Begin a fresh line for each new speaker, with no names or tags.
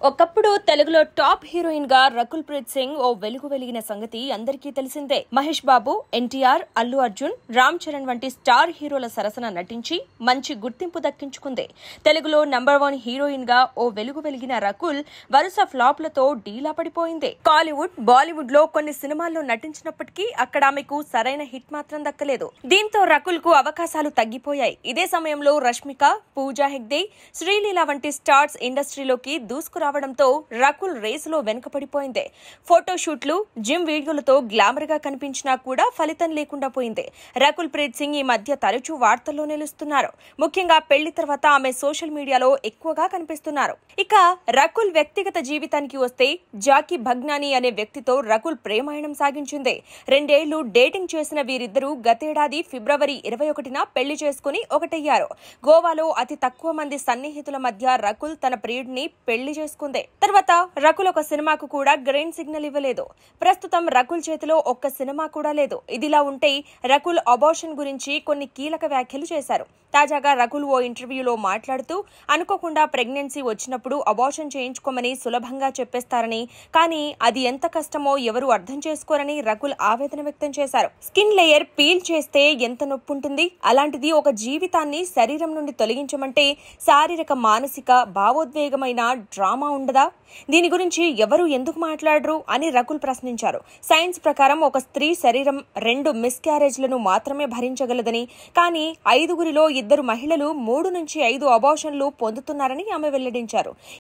ఒకప్పుడు తెలుగులో top heroine గా రకుల్ ప్రీత్ సింగ్ ఓ వెలుగు వెలిగిన సంగతి అందరికీ తెలిసిందే. మహేష్ బాబు, ఎన్టీఆర్, అల్లు అర్జున్, రామ్ చరణ్ వంటి స్టార్ హీరోల సరసన నటించి మంచి గుర్తింపు దక్కించుకుంది. తెలుగులో నంబర్ 1 హీరోయిన్ గా ఓ వెలుగు వెలిగిన రకుల్ వరుస ఫ్లాప్లతో డీలా పడిపోయింది. కాలీవుడ్, బాలీవుడ్ లో కొన్ని సినిమాల్లో నటించినప్పటికీ అక్కడ ఆమెకు సరైన హిట్ మాత్రం దక్కలేదు. దీంతో రకుల్ కు అవకాశాలు తగ్గిపోయాయి. ఇదే సమయంలో రష్మిక, పూజా హెగ్డే, శ్రీలీల వంటి స్టార్స్ ఇండస్ట్రీలోకి దూసుకురావడంతో రకుల్ రేసులో వెనుకపడిపోయింది. ఫోటోషూట్లు, జిమ్ వీడియోలతో గ్లామర్ గా కనిపించినా కూడా ఫలితం లేకుండా పోయింది. రకుల్ ప్రీత్ సింగ్ ఈ మధ్య తరచూ వార్తల్లో నిలుస్తున్నారు. ముఖ్యంగా పెళ్లి తర్వాత ఆమె సోషల్ మీడియాలో ఎక్కువగా కనిపిస్తున్నారు. ఇక రకుల్ వ్యక్తిగత జీవితానికి వస్తే జాకీ భగ్నానీ అనే వ్యక్తితో రకుల్ ప్రేమాయణం సాగించింది. 2 ఏళ్లు డేటింగ్ చేసిన వీరిద్దరూ గతేడాది ఫిబ్రవరి 21న పెళ్లి చేసుకుని ఒకటయ్యారు. గోవాలో అతి తక్కువ మంది సన్నిహితుల మధ్య రకుల్ తన ప్రియుడిని పెళ్లి చేసుకుంది. తర్వాత రకుల్ ఒక సినిమాకు కూడా గ్రీన్ సిగ్నల్ ఇవ్వలేదు. ప్రస్తుతం రకుల్ చేతిలో ఒక్క సినిమా కూడా లేదు. ఇదిలా ఉంటే రకుల్ అబార్షన్ గురించి కొన్ని కీలక వ్యాఖ్యలు చేశారు. తాజాగా రకుల్ ఓ ఇంటర్వ్యూలో మాట్లాడుతూ అనుకోకుండా ప్రెగ్నెన్సీ వచ్చినప్పుడు అబార్షన్ చేయించుకోమని సులభంగా చెప్పేస్తారని, కానీ అది ఎంత కష్టమో ఎవరు అర్థం చేసుకోరని రకుల్ ఆవేదన వ్యక్తం చేశారు. స్కిన్ లేయర్ పీల్ చేస్తే ఎంత నొప్పి ఉంటుంది, అలాంటిది ఒక జీవితాన్ని శరీరం నుండి తొలగించమంటే శారీరక, మానసిక, భావోద్వేగమైన డ్రామా ఉండదా? దీని గురించి ఎవరు ఎందుకు మాట్లాడరు అని రకుల్ ప్రశ్నించారు. సైన్స్ ప్రకారం ఒక స్త్రీ శరీరం 2 మిస్క్యారేజ్లను మాత్రమే భరించగలదని, కానీ 5గురిలో 2 మహిళలు 3 నుంచి 5 అబార్షన్లు పొందుతున్నారని ఆమె వెల్లడించారు.